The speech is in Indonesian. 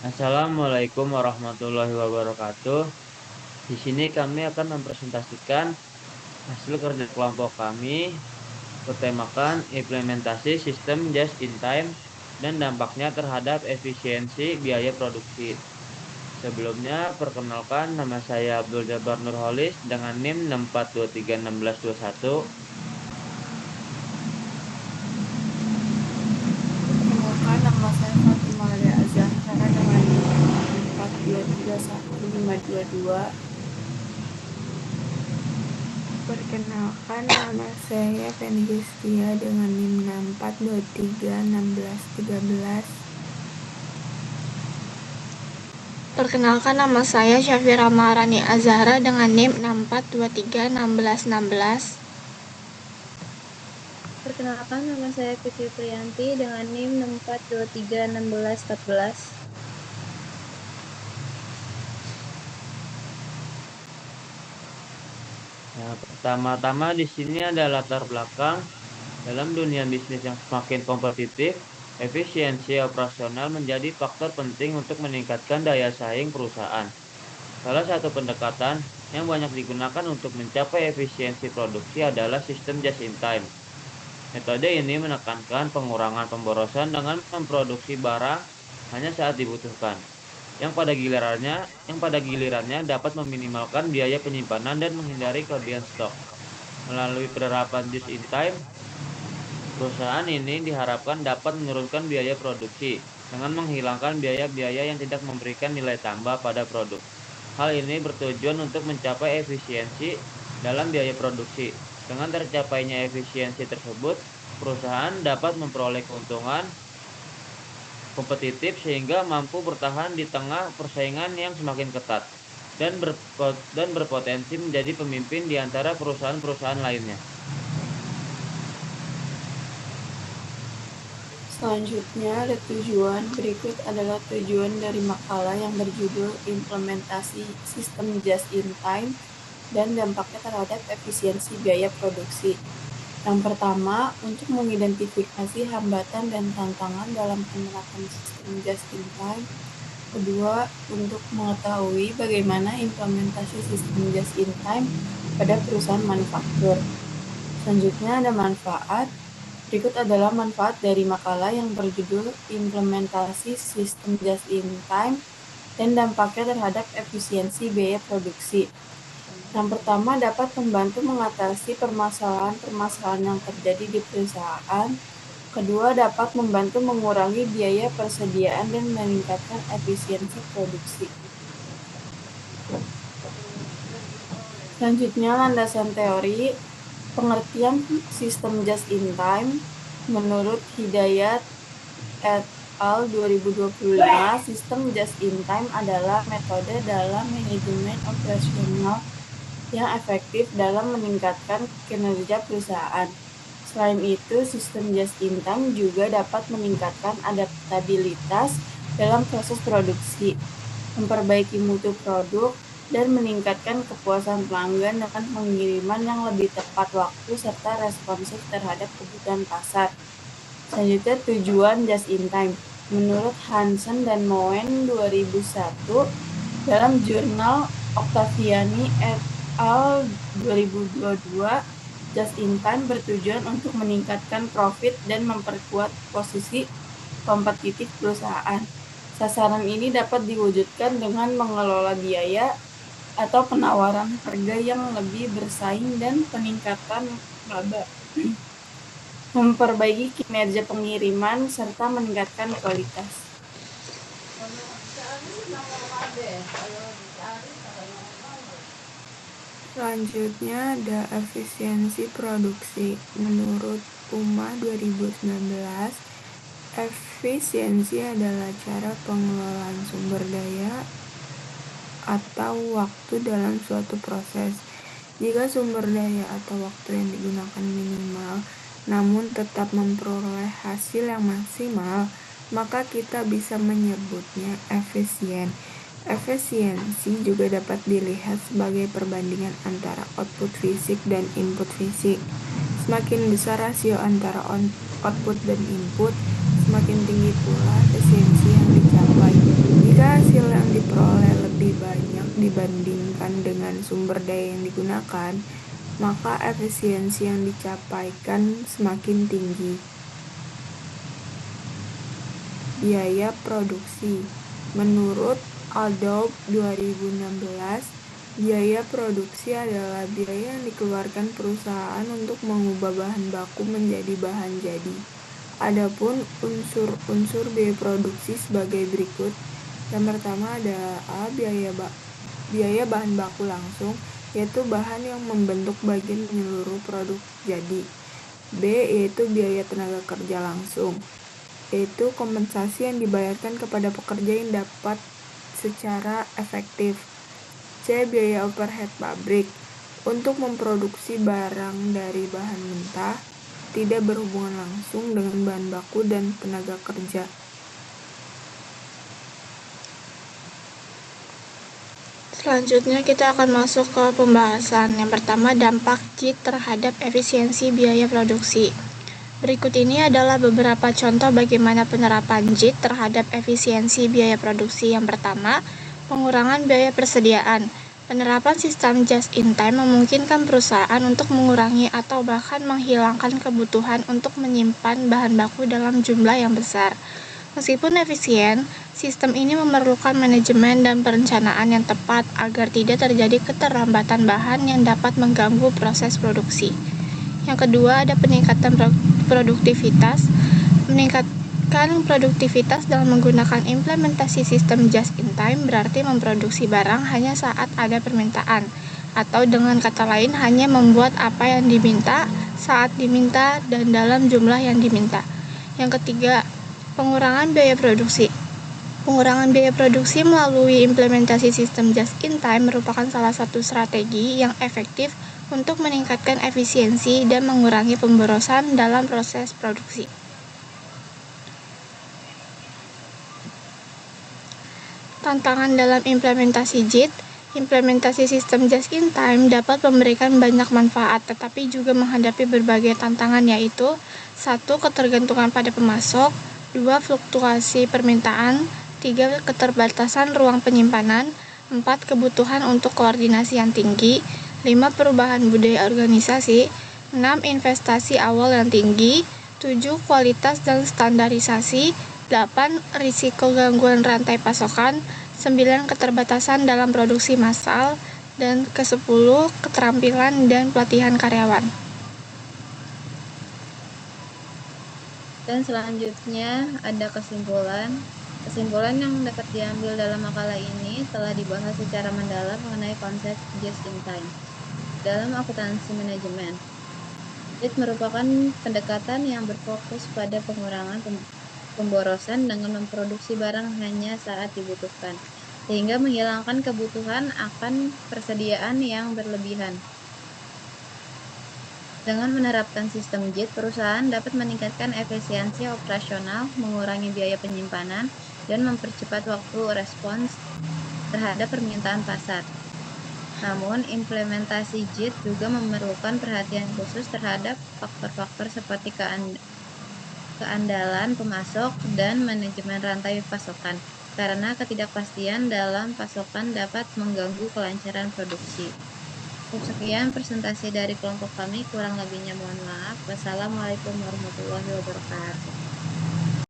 Assalamualaikum warahmatullahi wabarakatuh. Di sini kami akan mempresentasikan hasil kerja kelompok kami bertemakan implementasi sistem just in time dan dampaknya terhadap efisiensi biaya produksi. Sebelumnya, perkenalkan nama saya Abdul Jabbar Nurholis dengan NIM 64231621. Perkenalkan, nama saya Fatimah Lia Azahra dengan NIM 4231522. Perkenalkan, nama saya Fendi Justia dengan NIM 64231613. Perkenalkan, nama saya Syafira Maharani Azahra dengan NIM 64231616. Perkenalkan, nama saya Fitri Priyanti dengan NIM 64231614. Nah, pertama-tama di sini ada latar belakang dalam dunia bisnis yang semakin kompetitif. Efisiensi operasional menjadi faktor penting untuk meningkatkan daya saing perusahaan. Salah satu pendekatan yang banyak digunakan untuk mencapai efisiensi produksi adalah sistem just in time. Metode ini menekankan pengurangan pemborosan dengan memproduksi barang hanya saat dibutuhkan, yang pada gilirannya dapat meminimalkan biaya penyimpanan dan menghindari kelebihan stok. Melalui penerapan just in time, perusahaan ini diharapkan dapat menurunkan biaya produksi dengan menghilangkan biaya-biaya yang tidak memberikan nilai tambah pada produk. Hal ini bertujuan untuk mencapai efisiensi dalam biaya produksi. Dengan tercapainya efisiensi tersebut, perusahaan dapat memperoleh keuntungan kompetitif sehingga mampu bertahan di tengah persaingan yang semakin ketat dan berpotensi menjadi pemimpin di antara perusahaan-perusahaan lainnya. Selanjutnya, berikut adalah tujuan dari makalah yang berjudul Implementasi Sistem Just in Time dan dampaknya terhadap efisiensi biaya produksi. Yang pertama, untuk mengidentifikasi hambatan dan tantangan dalam penerapan sistem just in time. Kedua, untuk mengetahui bagaimana implementasi sistem just in time pada perusahaan manufaktur. Selanjutnya ada manfaat. Berikut adalah manfaat dari makalah yang berjudul Implementasi Sistem Just in Time dan dampaknya terhadap efisiensi biaya produksi. Yang pertama, dapat membantu mengatasi permasalahan-permasalahan yang terjadi di perusahaan. Kedua, dapat membantu mengurangi biaya persediaan dan meningkatkan efisiensi produksi. Selanjutnya, landasan teori. Pengertian sistem just in time menurut Hidayat et al. 2025, sistem just in time adalah metode dalam manajemen operasional yang efektif dalam meningkatkan kinerja perusahaan. Selain itu, sistem just in time juga dapat meningkatkan adaptabilitas dalam proses produksi, memperbaiki mutu produk, dan meningkatkan kepuasan pelanggan dengan pengiriman yang lebih tepat waktu serta responsif terhadap kebutuhan pasar. Selanjutnya, tujuan just in time. Menurut Hansen dan Moen 2001 dalam jurnal Octaviani et al. 2022, just in time bertujuan untuk meningkatkan profit dan memperkuat posisi kompetitif perusahaan. Sasaran ini dapat diwujudkan dengan mengelola biaya atau penawaran harga yang lebih bersaing dan peningkatan laba, memperbaiki kinerja pengiriman, serta meningkatkan kualitas. Selanjutnya ada efisiensi produksi. Menurut UMA 2019, efisiensi adalah cara pengelolaan sumber daya atau waktu dalam suatu proses. Jika sumber daya atau waktu yang digunakan minimal, namun tetap memperoleh hasil yang maksimal, maka kita bisa menyebutnya efisien. Efisiensi juga dapat dilihat sebagai perbandingan antara output fisik dan input fisik. Semakin besar rasio antara output dan input, semakin tinggi pula efisiensi yang dicapai. Jika dibandingkan dengan sumber daya yang digunakan, maka efisiensi yang dicapaikan semakin tinggi. Biaya produksi. Menurut Adobe 2016, biaya produksi adalah biaya yang dikeluarkan perusahaan untuk mengubah bahan baku menjadi bahan jadi. Adapun unsur-unsur biaya produksi sebagai berikut. Yang pertama ada A, biaya bahan baku langsung, yaitu bahan yang membentuk bagian menyeluruh produk jadi. B, yaitu biaya tenaga kerja langsung, yaitu kompensasi yang dibayarkan kepada pekerja yang dapat secara efektif. C, biaya overhead pabrik, untuk memproduksi barang dari bahan mentah, tidak berhubungan langsung dengan bahan baku dan tenaga kerja. Selanjutnya kita akan masuk ke pembahasan. Yang pertama, dampak JIT terhadap efisiensi biaya produksi. Berikut ini adalah beberapa contoh bagaimana penerapan JIT terhadap efisiensi biaya produksi. Yang pertama, pengurangan biaya persediaan. Penerapan sistem just in time memungkinkan perusahaan untuk mengurangi atau bahkan menghilangkan kebutuhan untuk menyimpan bahan baku dalam jumlah yang besar. Meskipun efisien, sistem ini memerlukan manajemen dan perencanaan yang tepat agar tidak terjadi keterlambatan bahan yang dapat mengganggu proses produksi. Yang kedua, ada peningkatan produktivitas. Meningkatkan produktivitas dalam menggunakan implementasi sistem just in time berarti memproduksi barang hanya saat ada permintaan, atau dengan kata lain hanya membuat apa yang diminta, saat diminta, dan dalam jumlah yang diminta. Yang ketiga, pengurangan biaya produksi. Pengurangan biaya produksi melalui implementasi sistem just in time merupakan salah satu strategi yang efektif untuk meningkatkan efisiensi dan mengurangi pemborosan dalam proses produksi. Tantangan dalam implementasi JIT. Implementasi sistem just in time dapat memberikan banyak manfaat, tetapi juga menghadapi berbagai tantangan, yaitu 1. Ketergantungan pada pemasok, 2. Fluktuasi permintaan, 3. Keterbatasan ruang penyimpanan, 4. Kebutuhan untuk koordinasi yang tinggi, 5. Perubahan budaya organisasi, 6. Investasi awal yang tinggi, 7. Kualitas dan standarisasi, 8. Risiko gangguan rantai pasokan, 9. Keterbatasan dalam produksi massal, dan ke-10. Keterampilan dan pelatihan karyawan. Dan selanjutnya ada kesimpulan. Kesimpulan yang dapat diambil dalam makalah ini telah dibahas secara mendalam mengenai konsep just in time dalam akuntansi manajemen. JIT merupakan pendekatan yang berfokus pada pengurangan pemborosan dengan memproduksi barang hanya saat dibutuhkan, sehingga menghilangkan kebutuhan akan persediaan yang berlebihan. Dengan menerapkan sistem JIT, perusahaan dapat meningkatkan efisiensi operasional, mengurangi biaya penyimpanan, dan mempercepat waktu respons terhadap permintaan pasar. Namun, implementasi JIT juga memerlukan perhatian khusus terhadap faktor-faktor seperti keandalan pemasok dan manajemen rantai pasokan, karena ketidakpastian dalam pasokan dapat mengganggu kelancaran produksi. Sekian presentasi dari kelompok kami, kurang lebihnya mohon maaf. Wassalamualaikum warahmatullahi wabarakatuh.